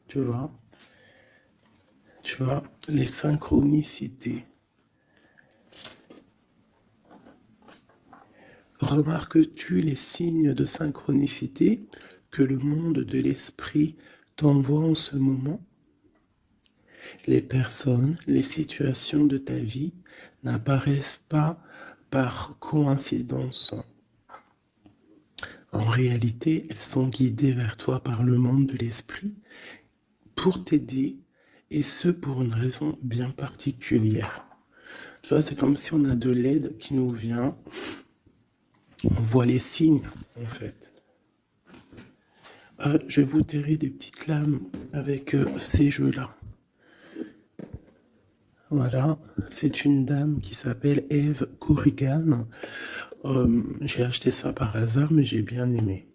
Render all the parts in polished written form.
tu vois, tu vois, les synchronicités. Remarques-tu les signes de synchronicité que le monde de l'esprit t'envoie en ce moment? Les personnes, les situations de ta vie n'apparaissent pas par coïncidence. En réalité, elles sont guidées vers toi par le monde de l'esprit pour t'aider, et ce pour une raison bien particulière. Tu vois, c'est comme si on a de l'aide qui nous vient, on voit les signes en fait. Je vais vous terrer des petites lames avec ces jeux-là. Voilà, c'est une dame qui s'appelle Eve Corrigan. J'ai acheté ça par hasard, mais j'ai bien aimé.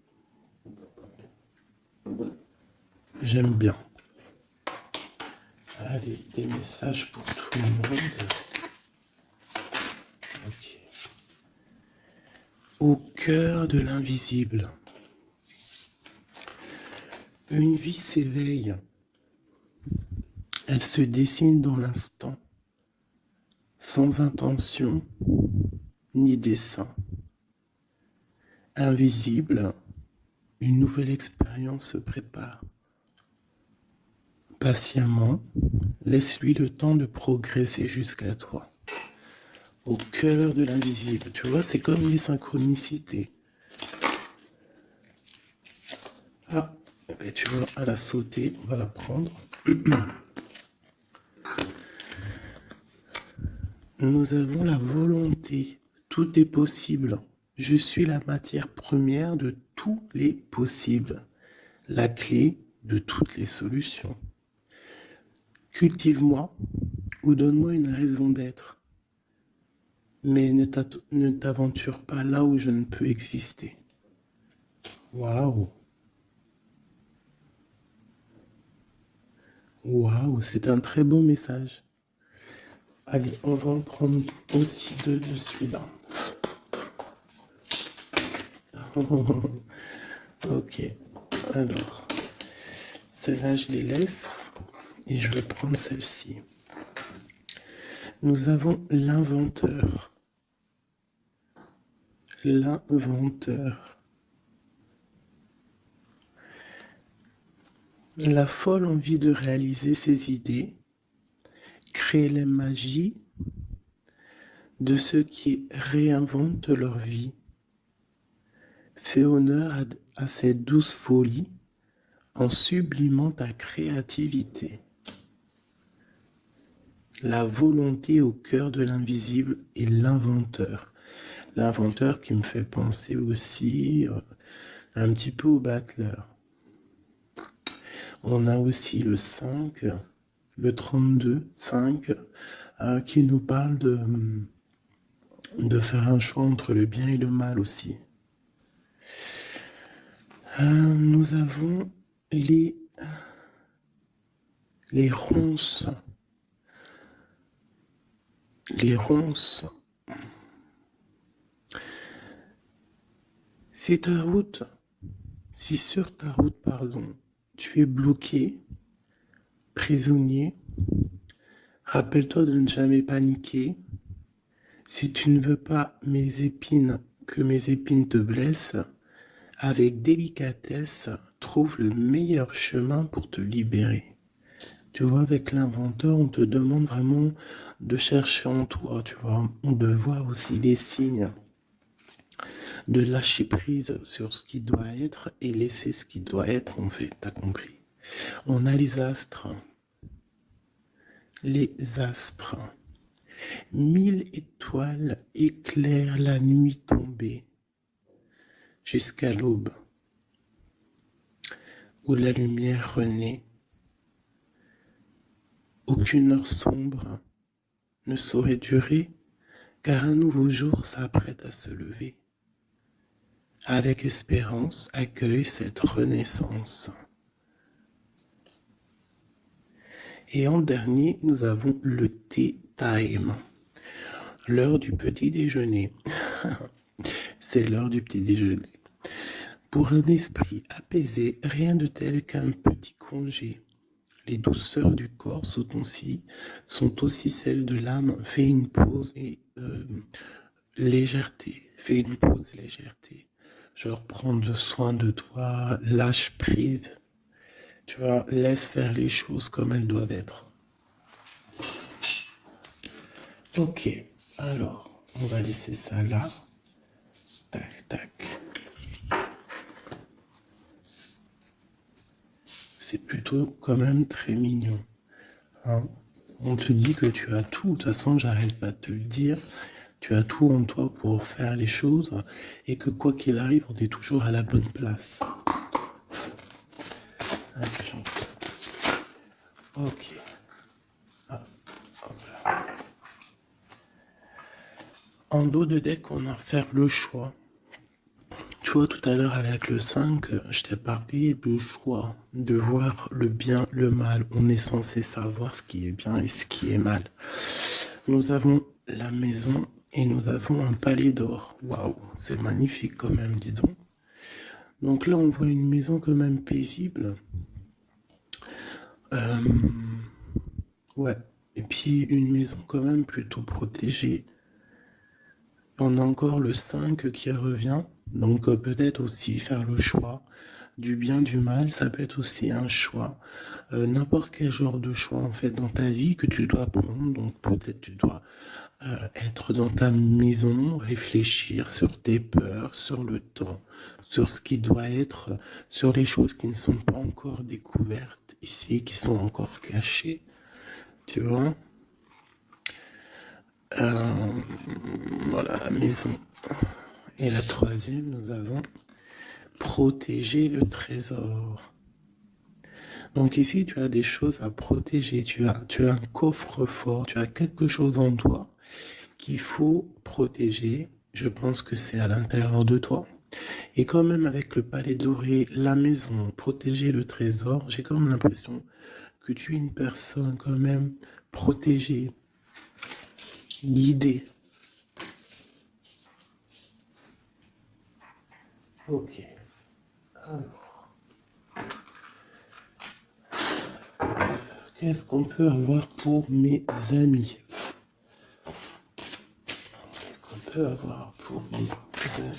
J'aime bien. Allez, des messages pour tout le monde. Ok. Au cœur de l'invisible. Une vie s'éveille. Elle se dessine dans l'instant, sans intention ni dessein. Invisible, une nouvelle expérience se prépare. Patiemment, laisse-lui le temps de progresser jusqu'à toi. Au cœur de l'invisible, tu vois, c'est comme les synchronicités. Ah, ben tu vois, elle a sauté, on va la prendre. Nous avons la volonté, tout est possible. Je suis la matière première de tous les possibles, la clé de toutes les solutions. Cultive-moi ou donne-moi une raison d'être, mais ne t'aventure pas là où je ne peux exister. Waouh! Waouh, c'est un très bon message. Allez, on va en prendre aussi deux de celui-là. Ok, alors, celle-là, je les laisse et je vais prendre celle-ci. Nous avons l'inventeur. L'inventeur. La folle envie de réaliser ses idées, créer la magie de ceux qui réinventent leur vie. Fais honneur à cette douce folie en sublimant ta créativité. La volonté au cœur de l'invisible et l'inventeur. L'inventeur qui me fait penser aussi un petit peu au battleur. On a aussi le 5, le 32, 5, qui nous parle de faire un choix entre le bien et le mal aussi. Nous avons les ronces. Les ronces. Si sur ta route, tu es bloqué, prisonnier, rappelle-toi de ne jamais paniquer. Si tu ne veux pas que mes épines te blessent, avec délicatesse, trouve le meilleur chemin pour te libérer. Tu vois, avec l'inventeur, on te demande vraiment de chercher en toi, tu vois, de voir aussi les signes, de lâcher prise sur ce qui doit être et laisser ce qui doit être, en fait, t'as compris. On a les astres. Les astres. 1000 étoiles éclairent la nuit tombée jusqu'à l'aube, où la lumière renaît. Aucune heure sombre ne saurait durer, car un nouveau jour s'apprête à se lever. Avec espérance, accueille cette renaissance. Et en dernier, nous avons le tea time, l'heure du petit déjeuner. C'est l'heure du petit déjeuner. Pour un esprit apaisé, rien de tel qu'un petit congé. Les douceurs du corps sont aussi celles de l'âme. Fais une pause et légèreté. Fais une pause, légèreté. Genre prendre soin de toi, lâche prise. Tu vois, laisse faire les choses comme elles doivent être. Ok, alors, on va laisser ça là. Tac, tac. C'est plutôt quand même très mignon. Hein, on te dit que tu as tout. De toute façon, j'arrête pas de te le dire. Tu as tout en toi pour faire les choses et que quoi qu'il arrive, on est toujours à la bonne place. Ok. Ah, hop là. En dos de deck, on a faire le choix. Tu vois, tout à l'heure avec le 5, je t'ai parlé du choix, de voir le bien, le mal. On est censé savoir ce qui est bien et ce qui est mal. Nous avons la maison et nous avons un palais d'or. Waouh, c'est magnifique quand même, dis donc. Donc là, on voit une maison quand même paisible. Ouais. Et puis une maison quand même plutôt protégée. On a encore le 5 qui revient. Donc peut-être aussi faire le choix du bien, du mal, ça peut être aussi un choix. N'importe quel genre de choix en fait dans ta vie que tu dois prendre. Donc peut-être tu dois être dans ta maison, réfléchir sur tes peurs, sur le temps, sur ce qui doit être, sur les choses qui ne sont pas encore découvertes ici, qui sont encore cachées. Tu vois? Voilà la maison. Et la troisième, nous avons protéger le trésor. Donc ici, tu as des choses à protéger. Tu as un coffre-fort, tu as quelque chose en toi qu'il faut protéger. Je pense que c'est à l'intérieur de toi. Et quand même avec le palais doré, la maison, protéger le trésor, j'ai quand même l'impression que tu es une personne quand même protégée, guidée. Ok. Alors, qu'est-ce qu'on peut avoir pour mes amis? Qu'est-ce qu'on peut avoir pour mes amis?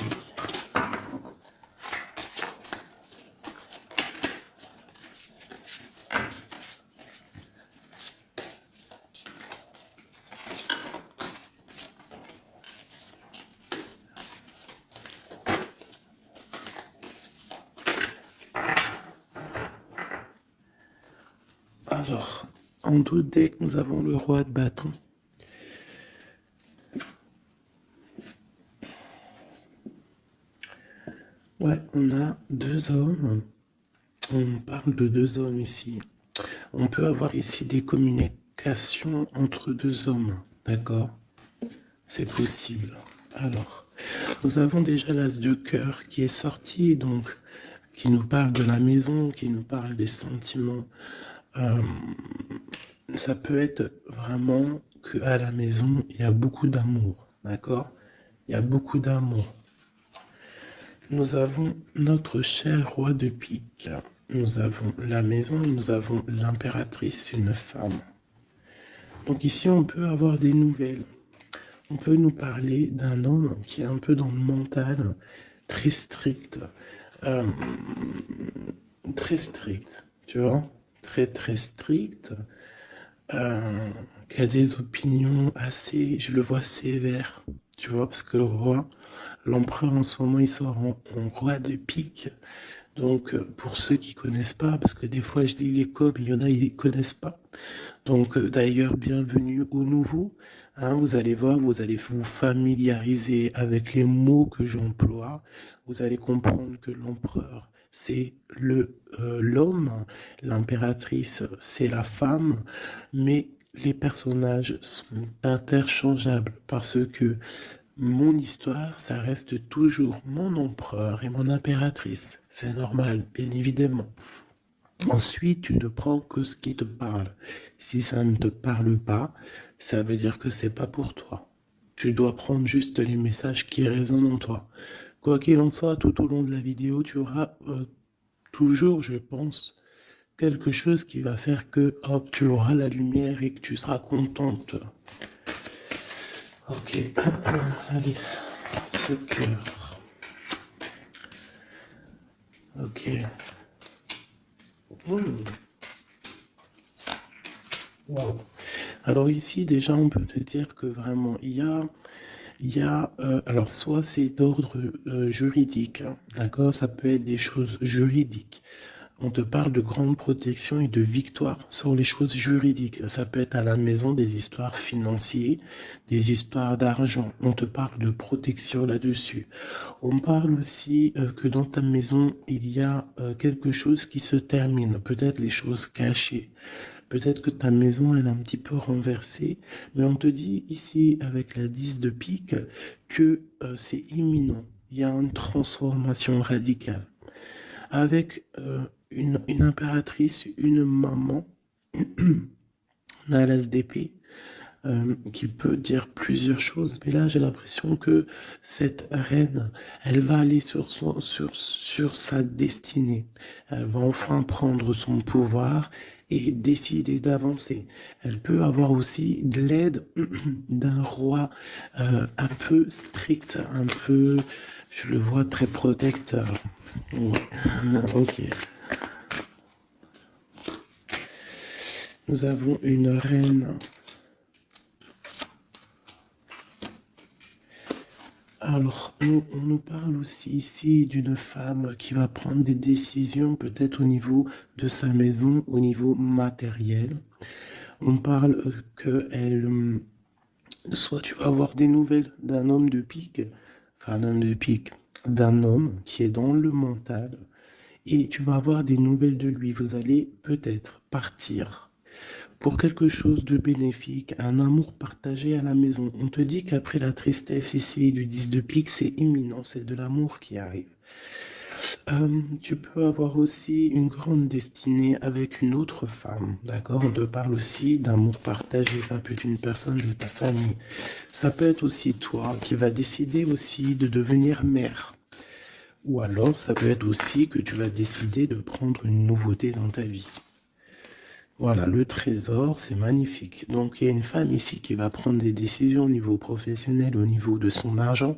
Alors, en deux decks, nous avons le roi de bâton. Ouais, on a deux hommes. On parle de deux hommes ici. On peut avoir ici des communications entre deux hommes, d'accord? C'est possible. Alors, nous avons déjà l'as de cœur qui est sorti, donc qui nous parle de la maison, qui nous parle des sentiments. Ça peut être vraiment qu'à la maison, il y a beaucoup d'amour, d'accord? Il y a beaucoup d'amour. Nous avons notre cher roi de pique. Nous avons la maison et nous avons l'impératrice, une femme. Donc ici, on peut avoir des nouvelles. On peut nous parler d'un homme qui est un peu dans le mental, très strict. Euh, Très strict, tu vois? Très très strict. Qui a des opinions assez, je le vois sévère, tu vois, parce que le roi, l'empereur en ce moment, il sort en roi de pique. Donc, pour ceux qui connaissent pas, parce que des fois je lis les codes, il y en a, ils connaissent pas. Donc, d'ailleurs, bienvenue aux nouveaux. Hein, vous allez voir, vous allez vous familiariser avec les mots que j'emploie. Vous allez comprendre que l'empereur, c'est l'homme, l'impératrice, c'est la femme, mais les personnages sont interchangeables parce que mon histoire, ça reste toujours mon empereur et mon impératrice. C'est normal, bien évidemment. Ensuite, tu ne prends que ce qui te parle. Si ça ne te parle pas, ça veut dire que c'est pas pour toi. Tu dois prendre juste les messages qui résonnent en toi. Quoi qu'il en soit, tout au long de la vidéo, tu auras toujours, je pense, quelque chose qui va faire que, hop, tu auras la lumière et que tu seras contente. Ok, allez, ce cœur. Ok. Wow. Alors ici, déjà, on peut te dire que vraiment, alors soit c'est d'ordre juridique, hein, d'accord? Ça peut être des choses juridiques. On te parle de grande protection et de victoire sur les choses juridiques. Ça peut être à la maison des histoires financières, des histoires d'argent. On te parle de protection là-dessus. On parle aussi que dans ta maison, il y a quelque chose qui se termine, peut-être les choses cachées. Peut-être que ta maison, elle est un petit peu renversée, mais on te dit ici, avec la 10 de pique, que c'est imminent. Il y a une transformation radicale. Avec une impératrice, une maman, on a l'as d'épée, qui peut dire plusieurs choses. Mais là, j'ai l'impression que cette reine, elle va aller sur sa destinée. Elle va enfin prendre son pouvoir et décider d'avancer. Elle peut avoir aussi de l'aide d'un roi un peu strict, un peu, je le vois très protecteur. Ouais. Ok. Nous avons une reine. Alors, on nous parle aussi ici d'une femme qui va prendre des décisions peut-être au niveau de sa maison, au niveau matériel. On parle soit tu vas avoir des nouvelles d'un homme de pique, enfin d'un homme de pique, d'un homme qui est dans le mental, et tu vas avoir des nouvelles de lui. Vous allez peut-être partir pour quelque chose de bénéfique, un amour partagé à la maison. On te dit qu'après la tristesse ici du 10 de pique, c'est imminent, c'est de l'amour qui arrive. Tu peux avoir aussi une grande destinée avec une autre femme, d'accord? On te parle aussi d'amour partagé, ça peut être une personne de ta famille. Ça peut être aussi toi qui vas décider aussi de devenir mère. Ou alors, ça peut être aussi que tu vas décider de prendre une nouveauté dans ta vie. Voilà, le trésor, c'est magnifique. Donc, il y a une femme ici qui va prendre des décisions au niveau professionnel, au niveau de son argent.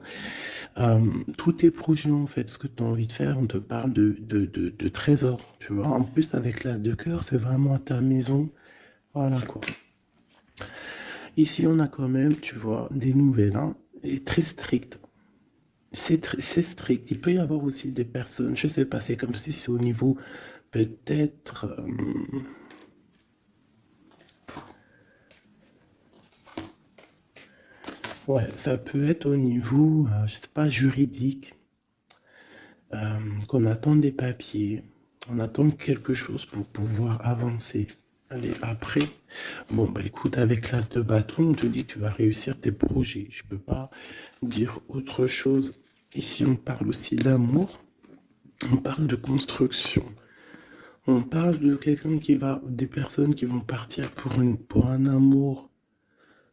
Tous tes projets, en fait, ce que tu as envie de faire, on te parle de trésor, tu vois. En plus, avec l'as de cœur, c'est vraiment à ta maison. Voilà, quoi. Ici, on a quand même, tu vois, des nouvelles, hein, et très strictes. C'est strict. Il peut y avoir aussi des personnes, je sais pas, c'est comme si c'est au niveau, peut-être... ouais, ça peut être au niveau, je sais pas, juridique, qu'on attend des papiers, on attend quelque chose pour pouvoir avancer. Allez, après, bon, bah écoute, avec l'as de bâton, on te dit que tu vas réussir tes projets. Je peux pas dire autre chose. Ici, on parle aussi d'amour, on parle de construction. On parle de quelqu'un qui va, des personnes qui vont partir pour un amour,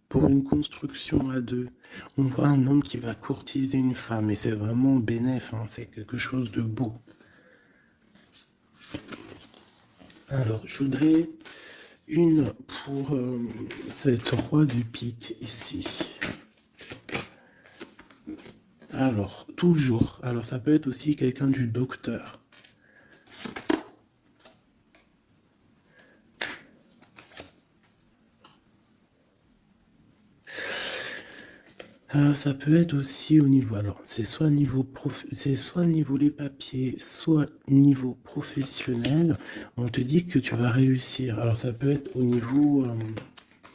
pour une construction à deux. On voit un homme qui va courtiser une femme et c'est vraiment bénéf, hein, c'est quelque chose de beau. Alors, je voudrais une pour cette roi du pique ici. Alors, toujours. Alors, ça peut être aussi quelqu'un du docteur. Ça peut être aussi au niveau, alors c'est soit niveau les papiers, soit niveau professionnel. On te dit que tu vas réussir. Alors ça peut être au niveau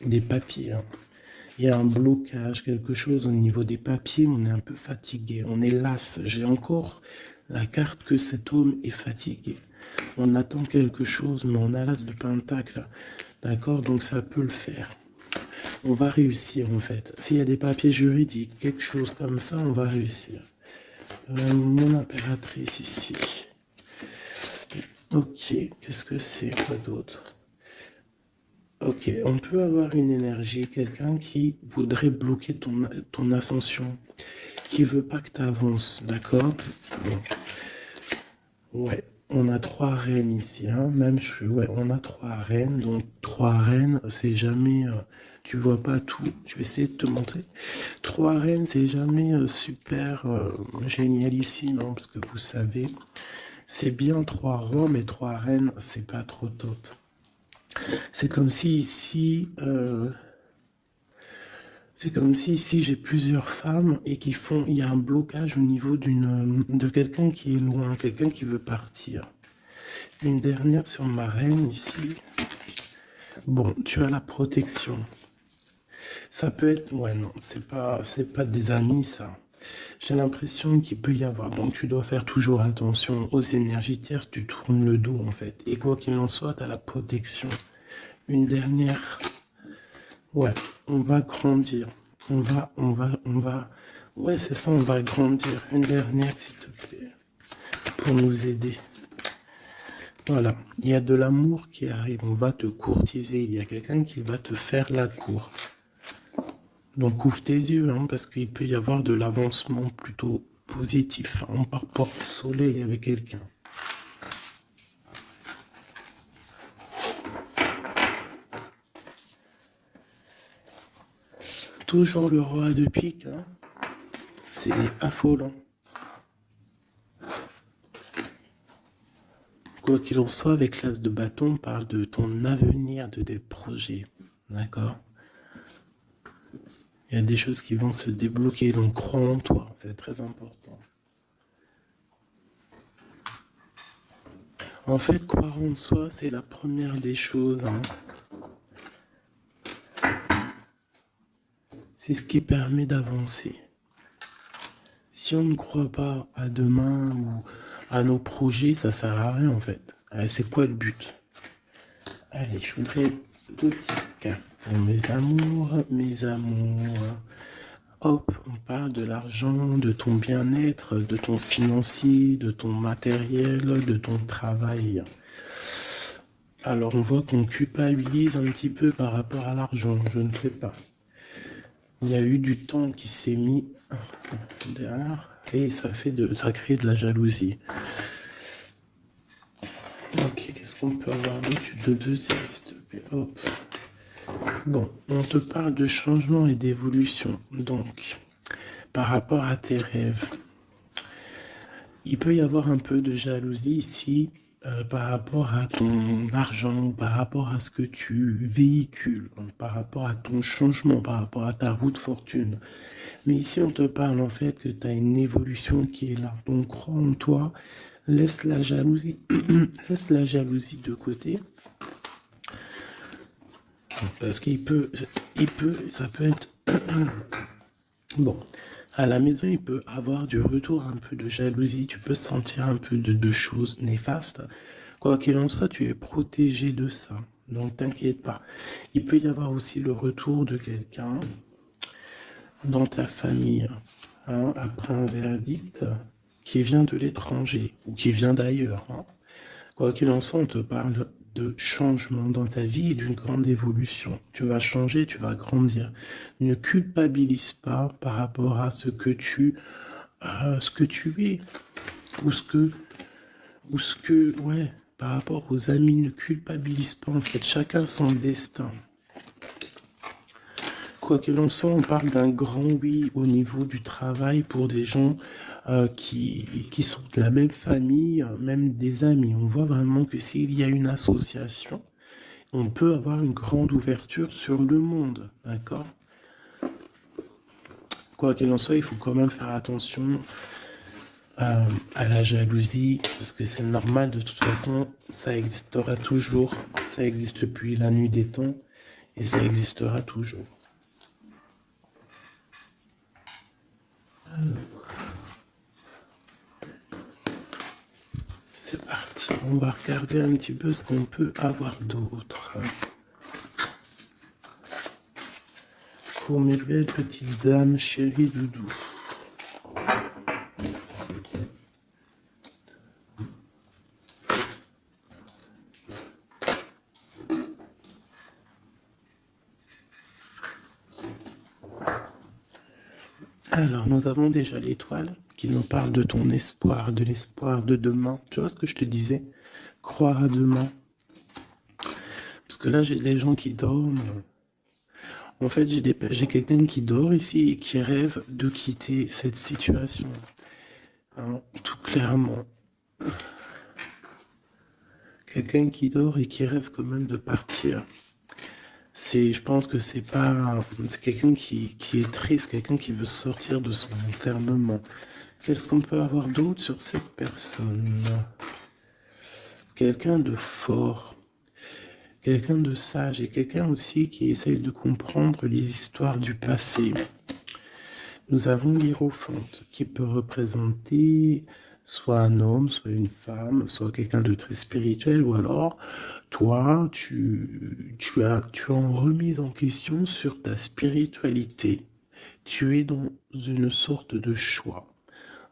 des papiers, hein. Il y a un blocage, quelque chose au niveau des papiers. On est un peu fatigué, on est las. J'ai encore la carte que cet homme est fatigué. On attend quelque chose, mais on a l'as de pentacle. D'accord, donc ça peut le faire. On va réussir en fait. S'il y a des papiers juridiques, quelque chose comme ça, on va réussir. Mon impératrice ici. Ok, qu'est-ce que c'est? Quoi d'autre? Ok, on peut avoir une énergie, quelqu'un qui voudrait bloquer ton ascension. qui veut pas que tu avances, d'accord? Bon. Ouais, on a 3 reines ici, hein. Même ouais, on a 3 reines, donc 3 reines, c'est jamais, tu vois pas tout. Je vais essayer de te montrer. 3 reines, c'est jamais super génialissime, hein, parce que vous savez, c'est bien 3 rois, mais 3 reines, c'est pas trop top. C'est comme si ici, c'est comme si ici j'ai plusieurs femmes et il y a un blocage au niveau de quelqu'un qui est loin, quelqu'un qui veut partir. Une dernière sur ma reine ici. Bon, tu as la protection. Ça peut être, ouais, non, c'est pas des amis ça. J'ai l'impression qu'il peut y avoir. Donc tu dois faire toujours attention aux énergies tierces. Tu tournes le dos en fait. Et quoi qu'il en soit, tu as la protection. Une dernière. Ouais, on va grandir. On va. Ouais, c'est ça, on va grandir. Une dernière, s'il te plaît, pour nous aider. Voilà, il y a de l'amour qui arrive, on va te courtiser, il y a quelqu'un qui va te faire la cour. Donc ouvre tes yeux, hein, parce qu'il peut y avoir de l'avancement plutôt positif, hein, par porte soleil avec quelqu'un. Toujours le roi de pique, hein. C'est affolant. Quoi qu'il en soit, avec l'as de bâton, on parle de ton avenir, de tes projets. D'accord? Il y a des choses qui vont se débloquer, donc crois en toi, c'est très important. En fait, croire en soi, c'est la première des choses, hein. C'est ce qui permet d'avancer. Si on ne croit pas à demain ou à nos projets, ça sert à rien en fait. C'est quoi le but? Allez, je voudrais 2 petites cartes pour mes amours, mes amours. Hop, on parle de l'argent, de ton bien-être, de ton financier, de ton matériel, de ton travail. Alors on voit qu'on culpabilise un petit peu par rapport à l'argent, je ne sais pas. Il y a eu du temps qui s'est mis derrière et ça crée de la jalousie. Ok, qu'est-ce qu'on peut avoir d'autre de deuxième, s'il te plaît? Hop. Bon, on te parle de changement et d'évolution. Donc, par rapport à tes rêves, il peut y avoir un peu de jalousie ici par rapport à ton argent, par rapport à ce que tu véhicules, par rapport à ton changement, par rapport à ta route fortune. Mais ici, on te parle en fait que tu as une évolution qui est là. Donc, crois en toi, laisse la jalousie, laisse la jalousie de côté. Parce ça peut être... Bon, à la maison, il peut avoir du retour, un peu de jalousie, tu peux sentir un peu de choses néfastes. Quoi qu'il en soit, tu es protégé de ça. Donc, t'inquiète pas. Il peut y avoir aussi le retour de quelqu'un dans ta famille, hein, après un verdict qui vient de l'étranger ou qui vient d'ailleurs, hein. Quoi qu'il en soit, on te parle de changement dans ta vie et d'une grande évolution. Tu vas changer, tu vas grandir. Ne culpabilise pas par rapport à ce que tu es ouais, par rapport aux amis. Ne culpabilise pas. En fait, chacun son destin. Quoi qu'il en soit, on parle d'un grand oui au niveau du travail pour des gens qui sont de la même famille, même des amis. On voit vraiment que s'il y a une association, on peut avoir une grande ouverture sur le monde, d'accord? Quoi qu'il en soit, il faut quand même faire attention à la jalousie, parce que c'est normal, de toute façon, ça existera toujours, ça existe depuis la nuit des temps, et ça existera toujours. C'est parti, on va regarder un petit peu ce qu'on peut avoir d'autre. Pour mes belles petites âmes, chéries doudou. Alors, nous avons déjà l'étoile qui nous parle de ton espoir, de l'espoir de demain. Tu vois ce que je te disais? Croire à demain. Parce que là, j'ai des gens qui dorment. En fait, j'ai quelqu'un qui dort ici et qui rêve de quitter cette situation. Hein, tout clairement. Quelqu'un qui dort et qui rêve quand même de partir. Je pense que c'est quelqu'un qui est triste, quelqu'un qui veut sortir de son enfermement. Qu'est-ce qu'on peut avoir d'autre sur cette personne? Quelqu'un de fort, quelqu'un de sage et quelqu'un aussi qui essaye de comprendre les histoires du passé. Nous avons l'Hiérophante qui peut représenter soit un homme, soit une femme, soit quelqu'un de très spirituel, ou alors toi, tu es en remise en question sur ta spiritualité. Tu es dans une sorte de choix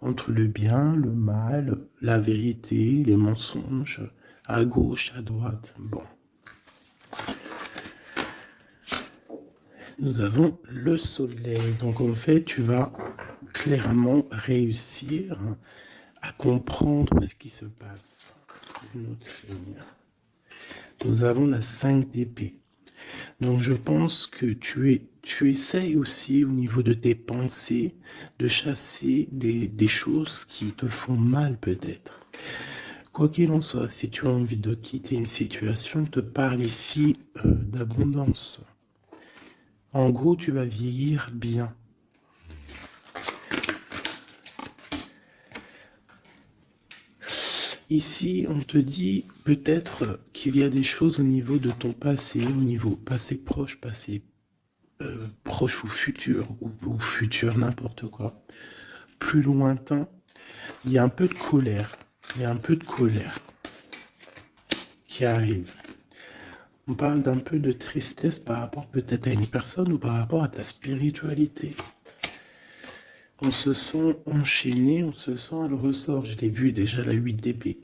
entre le bien, le mal, la vérité, les mensonges, à gauche, à droite. Bon. Nous avons le soleil. Donc en fait, tu vas clairement réussir à comprendre ce qui se passe. Une autre ligne. Nous avons la 5 d'épée. Donc je pense que tu essayes aussi au niveau de tes pensées de chasser des choses qui te font mal peut-être. Quoi qu'il en soit, si tu as envie de quitter une situation, je te parle ici d'abondance. En gros, tu vas vieillir bien. Ici, on te dit peut-être qu'il y a des choses au niveau de ton passé, au niveau passé proche ou futur, ou futur, n'importe quoi, plus lointain, il y a un peu de colère. Il y a un peu de colère qui arrive. On parle d'un peu de tristesse par rapport peut-être à une personne ou par rapport à ta spiritualité. On se sent enchaîné, on se sent à le ressort. Je l'ai vu déjà, la 8 d'épée.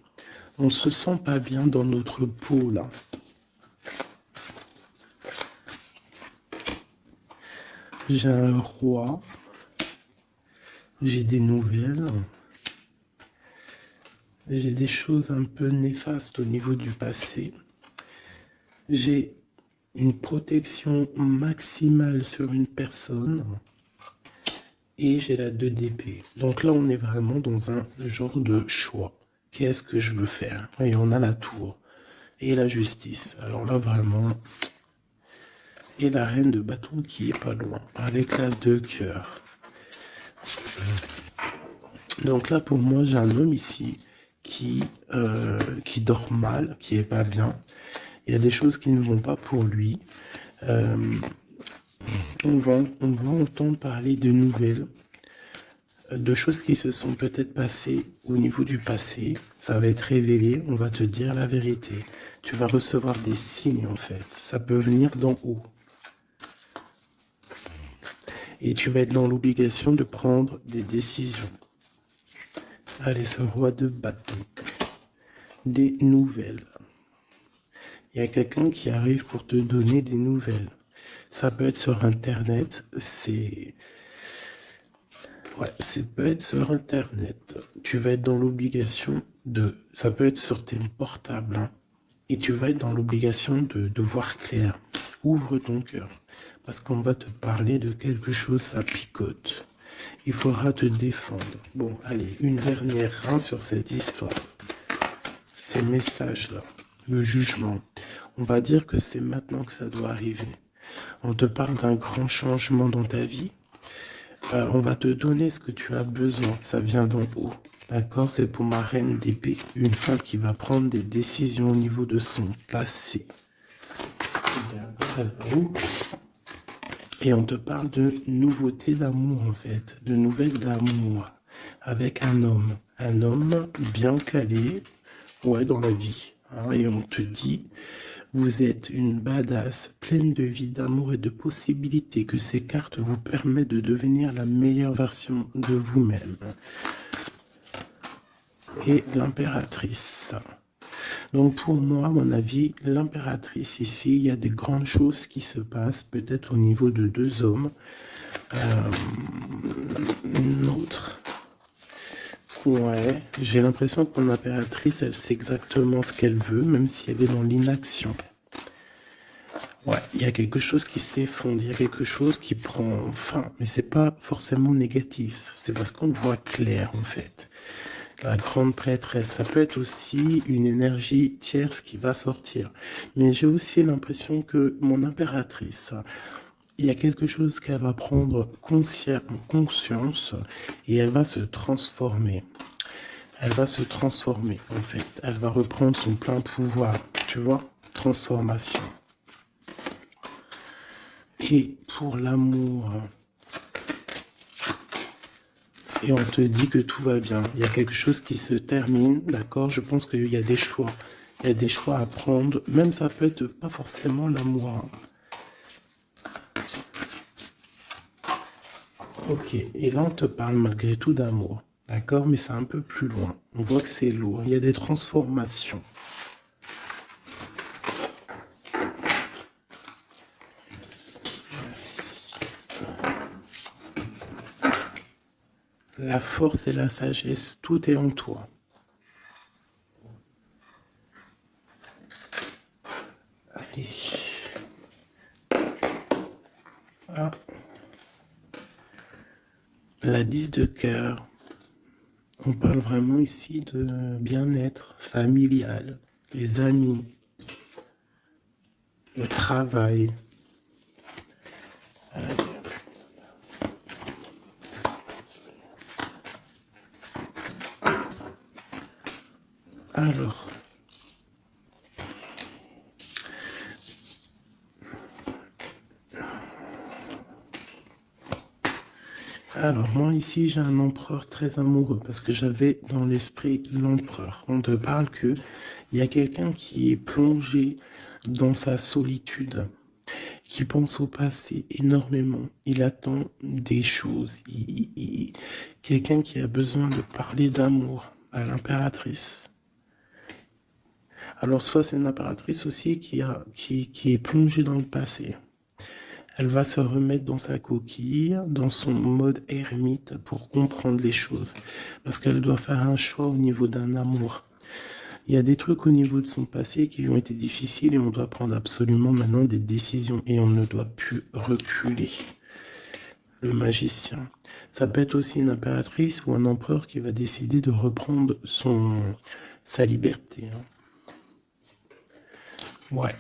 On se sent pas bien dans notre peau, là. J'ai un roi. J'ai des nouvelles. J'ai des choses un peu néfastes au niveau du passé. J'ai une protection maximale sur une personne. Et j'ai la 2 d'épée. Donc là, on est vraiment dans un genre de choix. Qu'est-ce que je veux faire? Et on a la tour. Et la justice. Alors là, vraiment... Et la reine de bâton qui est pas loin. Avec l'as de cœur. Donc là, pour moi, j'ai un homme ici qui dort mal, qui est pas bien. Il y a des choses qui ne vont pas pour lui. On va entendre parler de nouvelles, de choses qui se sont peut-être passées au niveau du passé. Ça va être révélé, on va te dire la vérité. Tu vas recevoir des signes en fait. Ça peut venir d'en haut. Et tu vas être dans l'obligation de prendre des décisions. Allez, ce roi de bâton. Des nouvelles. Il y a quelqu'un qui arrive pour te donner des nouvelles. Ça peut être sur Internet, ça peut être sur Internet. Tu vas être dans l'obligation ça peut être sur tes portables, hein, et tu vas être dans l'obligation de voir clair. Ouvre ton cœur, parce qu'on va te parler de quelque chose, ça picote. Il faudra te défendre. Bon, allez, une dernière sur cette histoire. Ces messages-là, le jugement. On va dire que c'est maintenant que ça doit arriver. On te parle d'un grand changement dans ta vie. On va te donner ce que tu as besoin. Ça vient d'en haut. D'accord? C'est pour ma reine d'épée. Une femme qui va prendre des décisions au niveau de son passé. Et on te parle de nouveautés d'amour, en fait. De nouvelles d'amour. Avec un homme. Un homme bien calé. Ouais, dans la vie. Hein, et on te dit... Vous êtes une badass, pleine de vie, d'amour et de possibilités, que ces cartes vous permettent de devenir la meilleure version de vous-même. Et l'impératrice. Donc pour moi, à mon avis, l'impératrice ici, il y a des grandes choses qui se passent, peut-être au niveau de 2 hommes. Une autre. Ouais, j'ai l'impression que mon impératrice, elle sait exactement ce qu'elle veut, même si elle est dans l'inaction. Ouais, il y a quelque chose qui s'effondre, il y a quelque chose qui prend fin, mais c'est pas forcément négatif, c'est parce qu'on voit clair en fait. La grande prêtresse, ça peut être aussi une énergie tierce qui va sortir. Mais j'ai aussi l'impression que mon impératrice, il y a quelque chose qu'elle va prendre conscience et elle va se transformer. Elle va se transformer en fait. Elle va reprendre son plein pouvoir, tu vois, transformation. Et pour l'amour, et on te dit que tout va bien. Il y a quelque chose qui se termine, d'accord? Je pense qu'il y a des choix. Il y a des choix à prendre. Même ça peut être pas forcément l'amour. Ok, et là on te parle malgré tout d'amour, d'accord? Mais c'est un peu plus loin. On voit que c'est lourd. Il y a des transformations. La force et la sagesse, tout est en toi. Allez. Ah. La 10 de cœur. On parle vraiment ici de bien-être familial, les amis, le travail. Alors, moi ici j'ai un empereur très amoureux parce que j'avais dans l'esprit l'empereur. On te parle que il y a quelqu'un qui est plongé dans sa solitude, qui pense au passé énormément. Il attend des choses. Quelqu'un qui a besoin de parler d'amour à l'impératrice. Alors soit c'est une impératrice aussi qui est plongée dans le passé. Elle va se remettre dans sa coquille, dans son mode ermite pour comprendre les choses. Parce qu'elle doit faire un choix au niveau d'un amour. Il y a des trucs au niveau de son passé qui lui ont été difficiles et on doit prendre absolument maintenant des décisions et on ne doit plus reculer. Le magicien. Ça peut être aussi une impératrice ou un empereur qui va décider de reprendre sa liberté. Hein. Ouais,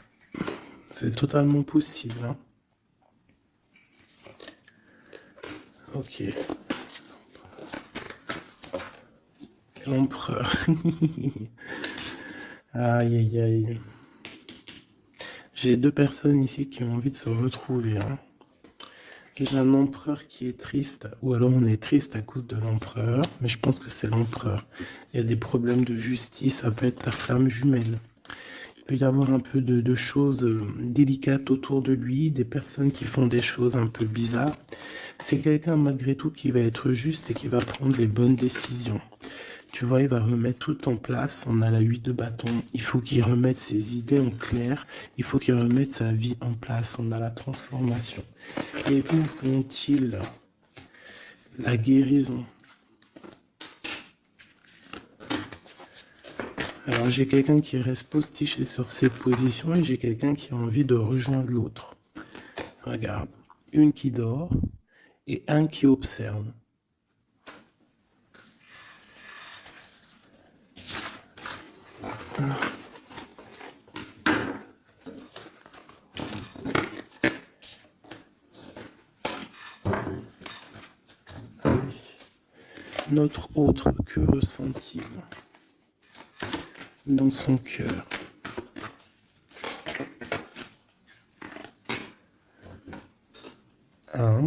c'est totalement possible. Hein. Ok. L'empereur. Aïe, aïe, aïe. J'ai deux personnes ici qui ont envie de se retrouver. Hein. J'ai un empereur qui est triste, ou alors on est triste à cause de l'empereur, mais je pense que c'est l'empereur. Il y a des problèmes de justice, ça peut être ta flamme jumelle. Il peut y avoir un peu de choses délicates autour de lui, des personnes qui font des choses un peu bizarres. C'est quelqu'un malgré tout qui va être juste et qui va prendre les bonnes décisions. Tu vois, il va remettre tout en place. On a la 8 de bâton. Il faut qu'il remette ses idées en clair. Il faut qu'il remette sa vie en place. On a la transformation. Et où font-ils la guérison? Alors j'ai quelqu'un qui reste postiché sur ses positions et j'ai quelqu'un qui a envie de rejoindre l'autre. Regarde, une qui dort et un qui observe. Notre autre, que ressent-il dans son cœur? Ah,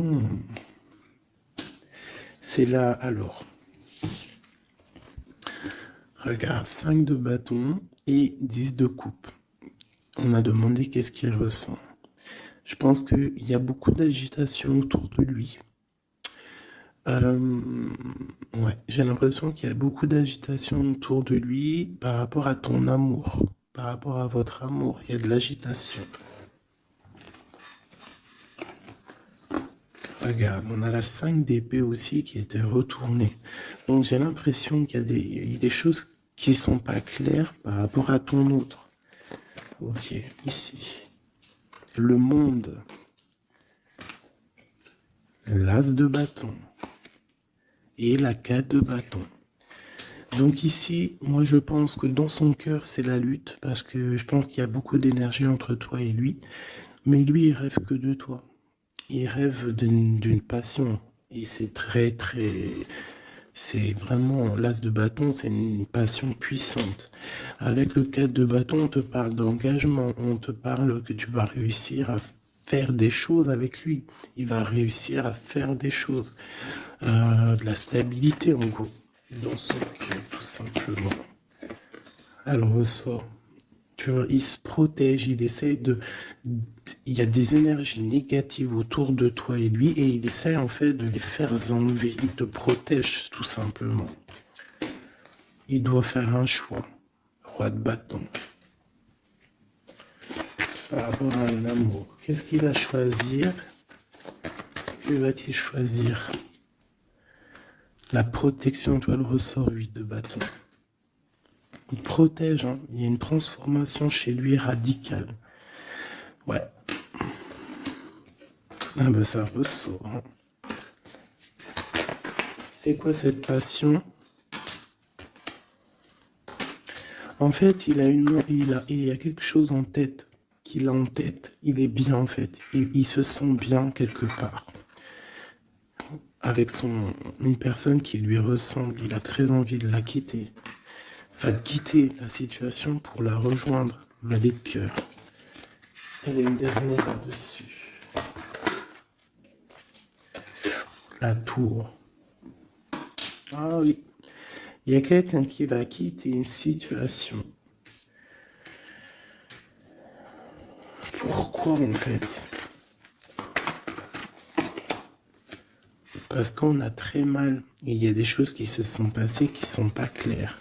c'est là alors. Regarde, 5 de bâton et 10 de coupe. On a demandé qu'est-ce qu'il ressent. Je pense qu'il y a beaucoup d'agitation autour de lui. Ouais, j'ai l'impression qu'il y a beaucoup d'agitation autour de lui par rapport à ton amour, par rapport à votre amour. Il y a de l'agitation. Regarde, on a la 5 d'épée aussi qui était retournée. Donc j'ai l'impression qu'il y a des choses qui sont pas claires par rapport à ton autre. Ok, ici. Le monde. L'as de bâton. Et la 4 de bâton. Donc ici, moi je pense que dans son cœur, c'est la lutte, parce que je pense qu'il y a beaucoup d'énergie entre toi et lui. Mais lui, il rêve que de toi. Il rêve d'une passion. Et c'est c'est vraiment l'as de bâton, c'est une passion puissante. Avec le 4 de bâton, on te parle d'engagement, on te parle que tu vas réussir à faire des choses avec lui. Il va réussir à faire des choses. De la stabilité, en gros, dans son cœur, tout simplement. Alors, ressort. Tu vois, il se protège, il essaie de... Il y a des énergies négatives autour de toi et lui, et il essaie en fait de les faire enlever. Il te protège tout simplement. Il doit faire un choix. Roi de bâton. Par rapport à un amour. Qu'est-ce qu'il va choisir? Que va-t-il choisir? La protection, tu vois le ressort 8 de bâton. Il protège, hein. Il y a une transformation chez lui radicale. Ouais. Ah ben ça ressort. Hein. C'est quoi cette passion? En fait, il y a quelque chose en tête, qu'il a en tête. Il est bien en fait. Il se sent bien quelque part. Avec une personne qui lui ressemble. Il a très envie de la quitter. Va quitter la situation pour la rejoindre. Valet de cœur. Elle est une dernière là-dessus. La tour. Ah oui. Il y a quelqu'un qui va quitter une situation. Pourquoi en fait? Parce qu'on a très mal. Et il y a des choses qui se sont passées qui sont pas claires.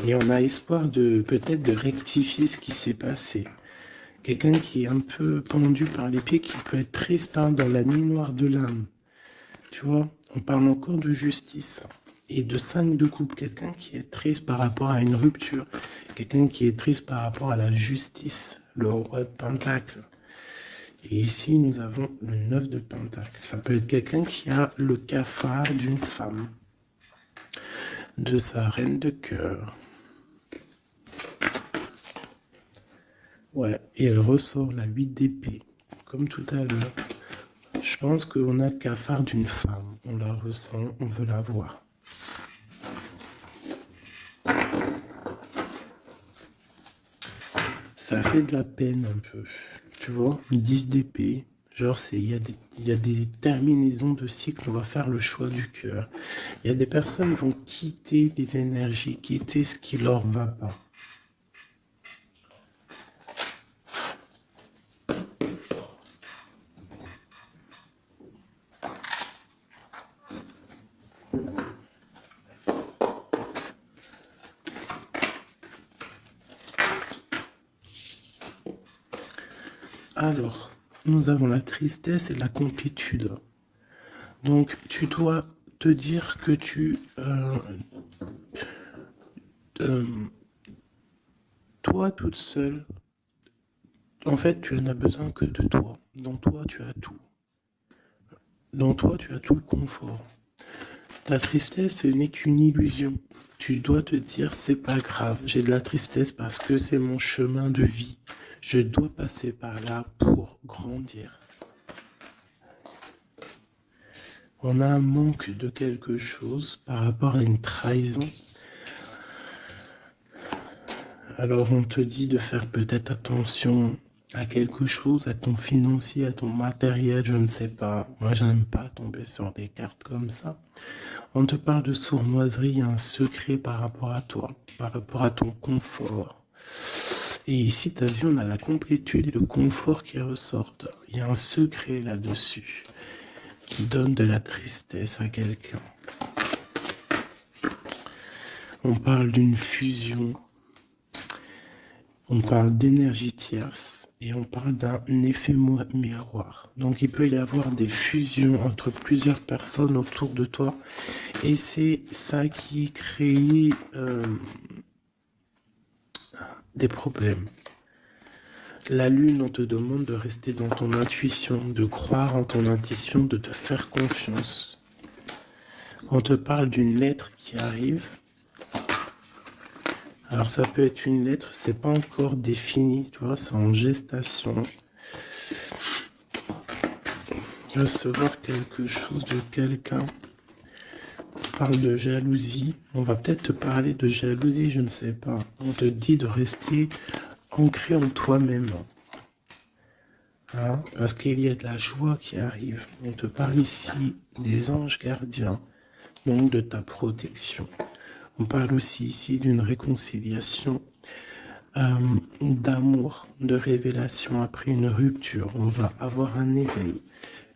Et on a espoir de peut-être de rectifier ce qui s'est passé. Quelqu'un qui est un peu pendu par les pieds, qui peut être triste hein, dans la nuit noire de l'âme. Tu vois, on parle encore de justice et de 5 de coupe. Quelqu'un qui est triste par rapport à une rupture. Quelqu'un qui est triste par rapport à la justice. Le roi de pentacle. Et ici, nous avons le 9 de pentacle. Ça peut être quelqu'un qui a le cafard d'une femme. De sa reine de cœur. Ouais, et elle ressort la 8 d'épée. Comme tout à l'heure. Je pense qu'on a le cafard d'une femme. On la ressent, on veut la voir. Ça fait de la peine un peu. Tu vois, 10 d'épée. Genre, il y a des terminaisons de cycle, on va faire le choix du cœur. Il y a des personnes qui vont quitter les énergies, quitter ce qui leur va pas. Alors, nous avons la tristesse et la complétude. Donc, tu dois te dire que toi toute seule, en fait, tu n'as besoin que de toi. Dans toi, tu as tout. Dans toi, tu as tout le confort. Ta tristesse, ce n'est qu'une illusion. Tu dois te dire, c'est pas grave, j'ai de la tristesse parce que c'est mon chemin de vie. Je dois passer par là pour grandir. On a un manque de quelque chose par rapport à une trahison. Alors on te dit de faire peut-être attention à quelque chose, à ton financier, à ton matériel, je ne sais pas. Moi, je n'aime pas tomber sur des cartes comme ça. On te parle de sournoiserie, il y a un secret par rapport à toi, par rapport à ton confort. Et ici, tu as vu, on a la complétude et le confort qui ressortent. Il y a un secret là-dessus qui donne de la tristesse à quelqu'un. On parle d'une fusion. On parle d'énergie tierce et on parle d'un effet miroir. Donc il peut y avoir des fusions entre plusieurs personnes autour de toi et c'est ça qui crée des problèmes. La lune, on te demande de rester dans ton intuition, de croire en ton intuition, de te faire confiance. On te parle d'une lettre qui arrive. Alors ça peut être une lettre, c'est pas encore défini, tu vois, c'est en gestation. Recevoir quelque chose de quelqu'un. On parle de jalousie. On va peut-être te parler de jalousie, je ne sais pas. On te dit de rester ancré en toi-même. Hein, parce qu'il y a de la joie qui arrive. On te parle ici des anges gardiens, donc de ta protection. On parle aussi ici d'une réconciliation, d'amour, de révélation après une rupture. On va avoir un éveil.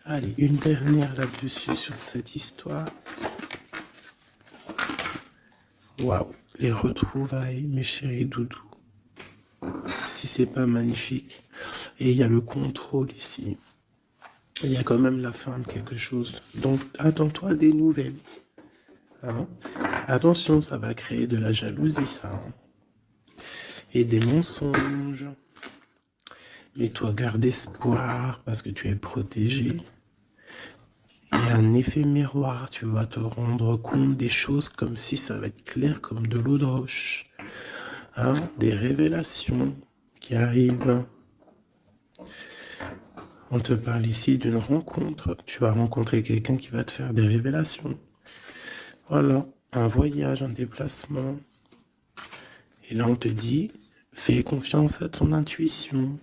Allez, une dernière là-dessus sur cette histoire. Waouh, les retrouvailles, mes chéris doudous. Si c'est pas magnifique. Et il y a le contrôle ici. Il y a quand même la fin de quelque chose. Donc, attends-toi à des nouvelles. Hein? Attention, ça va créer de la jalousie, ça. Hein? Et des mensonges. Mais toi, garde espoir parce que tu es protégé. Il y a un effet miroir. Tu vas te rendre compte des choses comme si ça va être clair comme de l'eau de roche. Hein? Des révélations qui arrivent. On te parle ici d'une rencontre. Tu vas rencontrer quelqu'un qui va te faire des révélations. Voilà, un voyage, un déplacement. Et là, on te dit, fais confiance à ton intuition.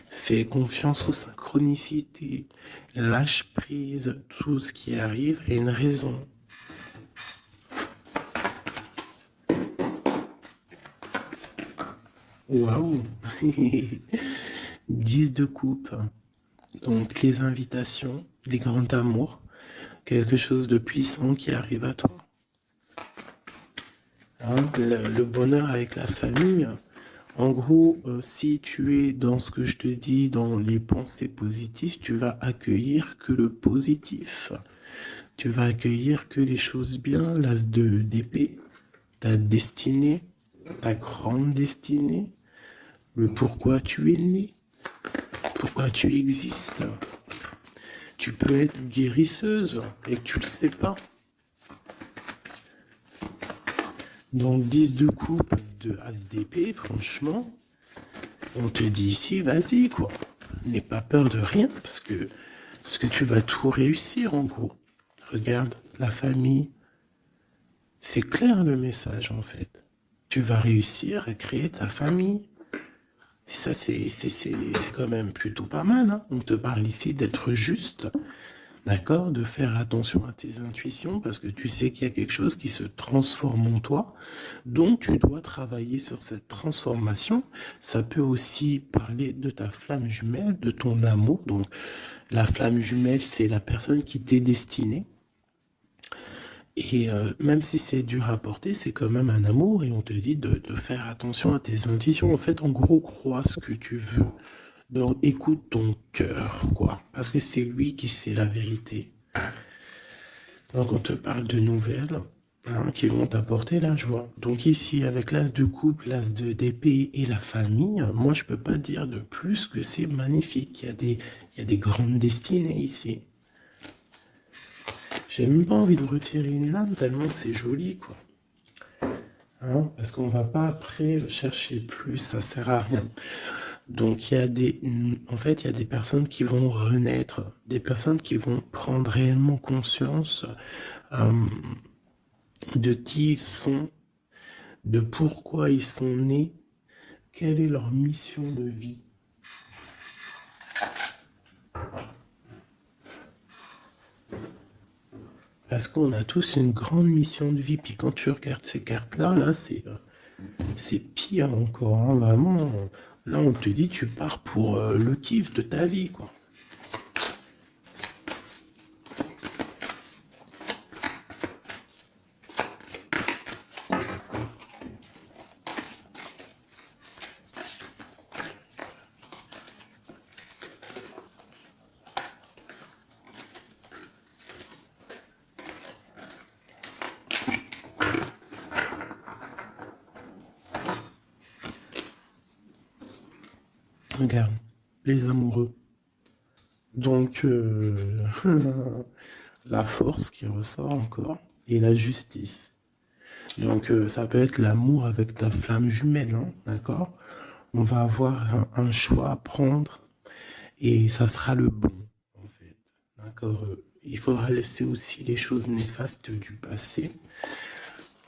Fais confiance aux synchronicités. Lâche prise. Tout ce qui arrive a une raison. Waouh 10 de coupe. Donc les invitations, les grands amours, quelque chose de puissant qui arrive à toi. Hein, le bonheur avec la famille. En gros, si tu es dans ce que je te dis, dans les pensées positives, tu vas accueillir que le positif. Tu vas accueillir que les choses bien, l'as d'épée, ta destinée, ta grande destinée, le pourquoi tu es né, pourquoi tu existes. Tu peux être guérisseuse et que tu le sais pas. Donc 10 de coupe, as d'épée, franchement, on te dit ici, vas-y quoi. N'aie pas peur de rien parce que tu vas tout réussir en gros. Regarde, la famille, c'est clair le message en fait. Tu vas réussir à créer ta famille. Et ça, c'est quand même plutôt pas mal. Hein. On te parle ici d'être juste, d'accord, de faire attention à tes intuitions parce que tu sais qu'il y a quelque chose qui se transforme en toi. Donc, tu dois travailler sur cette transformation. Ça peut aussi parler de ta flamme jumelle, de ton amour. Donc, la flamme jumelle, c'est la personne qui t'est destinée. Et même si c'est dur à porter, c'est quand même un amour et on te dit de faire attention à tes intuitions. En fait, en gros, crois ce que tu veux. Donc, écoute ton cœur, quoi. Parce que c'est lui qui sait la vérité. Donc, on te parle de nouvelles hein, qui vont t'apporter la joie. Donc ici, avec l'as de coupe, l'as d'épée et la famille, moi, je peux pas dire de plus que c'est magnifique. Il y a des grandes destinées ici. J'ai même pas envie de retirer une lame tellement c'est joli, quoi. Hein, parce qu'on va pas après chercher plus, ça sert à rien. Donc en fait, il y a des personnes qui vont renaître, des personnes qui vont prendre réellement conscience de qui ils sont, de pourquoi ils sont nés, quelle est leur mission de vie. Parce qu'on a tous une grande mission de vie. Puis quand tu regardes ces cartes-là, là, c'est pire encore. Hein, vraiment, là, on te dit, tu pars pour le kiff de ta vie, quoi. Regarde, les amoureux. Donc, la force qui ressort encore et la justice. Donc, ça peut être l'amour avec ta flamme jumelle, hein, d'accord? On va avoir un choix à prendre et ça sera le bon, en fait. D'accord? Il faudra laisser aussi les choses néfastes du passé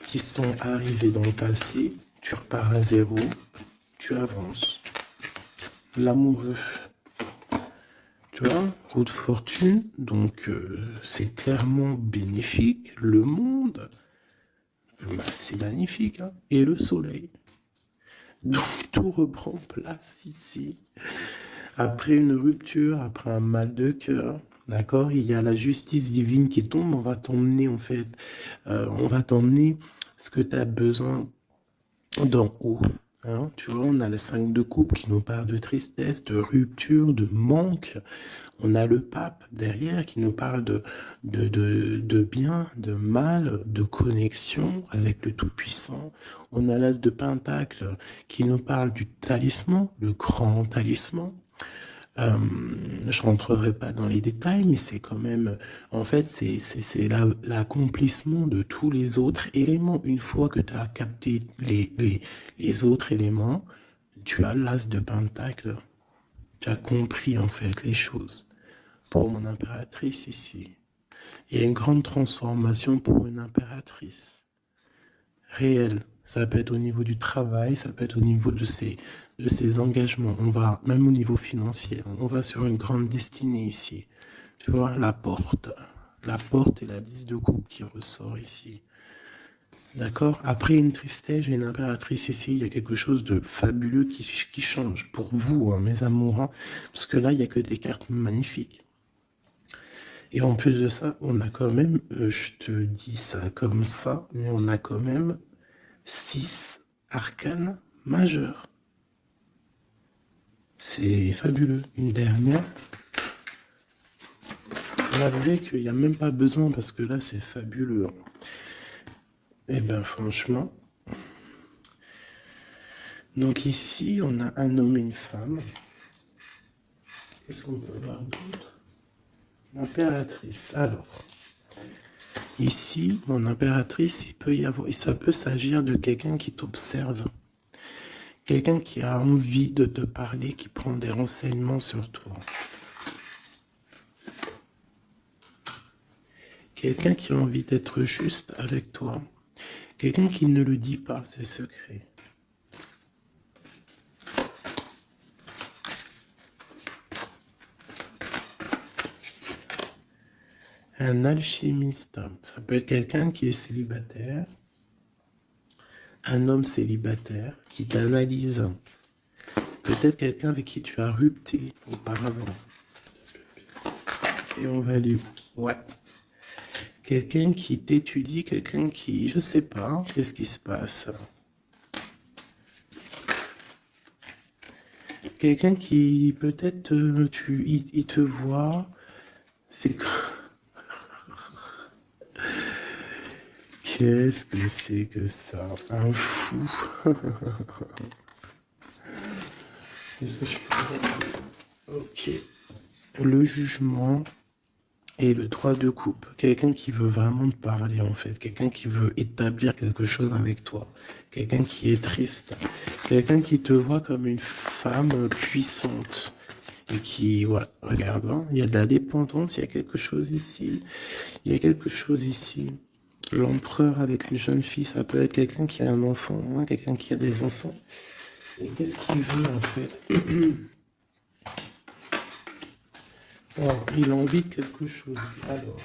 qui sont arrivées dans le passé. Tu repars à zéro, tu avances. L'amoureux. Tu vois, roue de fortune, donc c'est clairement bénéfique. Le monde, bah, c'est magnifique, hein. Et le soleil. Donc tout reprend place ici. Après une rupture, après un mal de cœur, d'accord, il y a la justice divine qui tombe. On va t'emmener en fait, on va t'emmener ce que tu as besoin d'en haut. Hein, tu vois, on a le 5 de coupe qui nous parle de tristesse, de rupture, de manque. On a le pape derrière qui nous parle de bien, de mal, de connexion avec le Tout-Puissant. On a l'as de Pentacle qui nous parle du talisman, le grand talisman. Je rentrerai pas dans les détails, mais c'est quand même, en fait, c'est l'accomplissement de tous les autres éléments. Une fois que tu as capté les autres éléments, tu as l'as de Pentacle. Tu as compris, en fait, les choses. Pour mon impératrice ici, il y a une grande transformation pour une impératrice. Réelle. Ça peut être au niveau du travail, ça peut être au niveau de ses engagements. On va, même au niveau financier, on va sur une grande destinée ici. Tu vois, la porte. La porte et la 10 de coupe qui ressort ici. D'accord? Après une tristesse, j'ai une impératrice ici. Il y a quelque chose de fabuleux qui change pour vous, hein, mes amours. Hein, parce que là, il n'y a que des cartes magnifiques. Et en plus de ça, on a quand même, je te dis ça comme ça, mais on a quand même 6 arcanes majeurs. C'est fabuleux. Une dernière. Malgré qu'il n'y a même pas besoin parce que là, c'est fabuleux. Et ben franchement. Donc ici, on a un homme et une femme. Qu'est-ce qu'on peut voir d'autre? L'impératrice. Alors, ici, mon impératrice, ça peut s'agir de quelqu'un qui t'observe. Quelqu'un qui a envie de te parler, qui prend des renseignements sur toi. Quelqu'un qui a envie d'être juste avec toi. Quelqu'un qui ne le dit pas, ses secrets. Un alchimiste, ça peut être quelqu'un qui est célibataire, un homme célibataire qui t'analyse. Peut-être quelqu'un avec qui tu as rupté auparavant. Et on va aller où? Ouais. Quelqu'un qui t'étudie, quelqu'un qui, je sais pas, qu'est-ce qui se passe? Quelqu'un qui, peut-être, il te voit, c'est... Qu'est-ce que c'est que ça? Un fou. Qu'est-ce que je peux dire? Ok. Le jugement et le 3 de coupe. Quelqu'un qui veut vraiment te parler, en fait. Quelqu'un qui veut établir quelque chose avec toi. Quelqu'un qui est triste. Quelqu'un qui te voit comme une femme puissante. Et qui, ouais, regarde, hein, il y a de la dépendance, il y a quelque chose ici. Il y a quelque chose ici. L'empereur avec une jeune fille, ça peut être quelqu'un qui a un enfant, hein, quelqu'un qui a des enfants. Et qu'est-ce qu'il veut en fait? Oh, il a envie de quelque chose. Alors.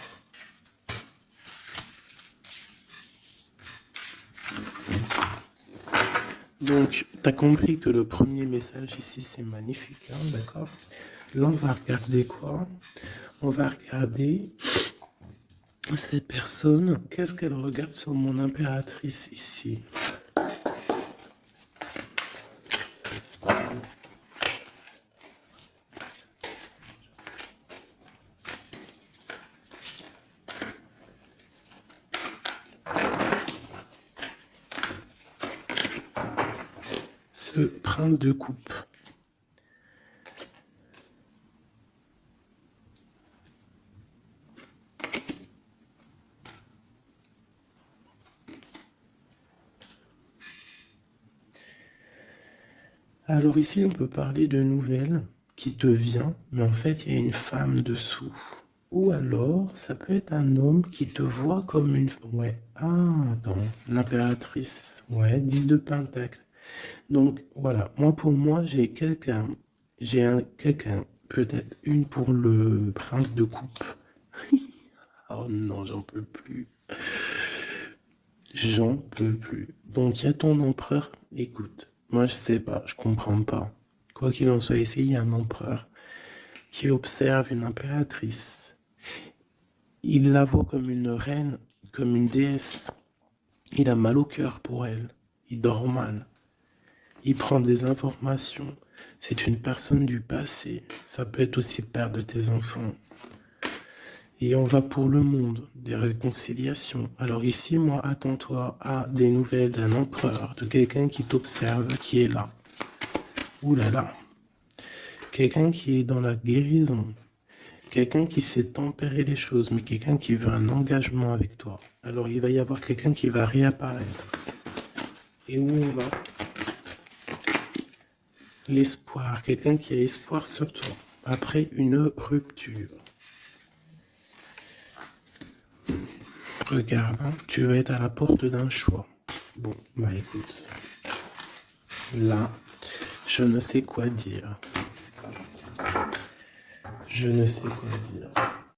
Donc, tu as compris que le premier message ici, c'est magnifique, hein, d'accord? Là, on va regarder quoi? On va regarder cette personne. Qu'est-ce qu'elle regarde sur mon impératrice ici? Ce prince de coupe. Alors ici, on peut parler de nouvelles qui te vient, mais en fait, il y a une femme dessous. Ou alors, ça peut être un homme qui te voit comme une... Ouais, ah, attends, l'impératrice. Ouais, 10 de pentacle. Donc, voilà, moi, pour moi, j'ai quelqu'un. Quelqu'un, peut-être une pour le prince de coupe. Oh non, j'en peux plus. J'en peux plus. Donc, il y a ton empereur. Écoute, moi, je sais pas, je comprends pas. Quoi qu'il en soit, ici, il y a un empereur qui observe une impératrice. Il la voit comme une reine, comme une déesse. Il a mal au cœur pour elle. Il dort mal. Il prend des informations. C'est une personne du passé. Ça peut être aussi le père de tes enfants. Et on va pour le monde, des réconciliations. Alors ici, moi, attends-toi à des nouvelles d'un empereur, de quelqu'un qui t'observe, qui est là. Ouh là là. Quelqu'un qui est dans la guérison. Quelqu'un qui sait tempérer les choses, mais quelqu'un qui veut un engagement avec toi. Alors il va y avoir quelqu'un qui va réapparaître. Et où on va? L'espoir. Quelqu'un qui a espoir sur toi. Après une rupture. Regarde, hein, tu vas être à la porte d'un choix. Bon, bah écoute. Là, je ne sais quoi dire. Je ne sais quoi dire.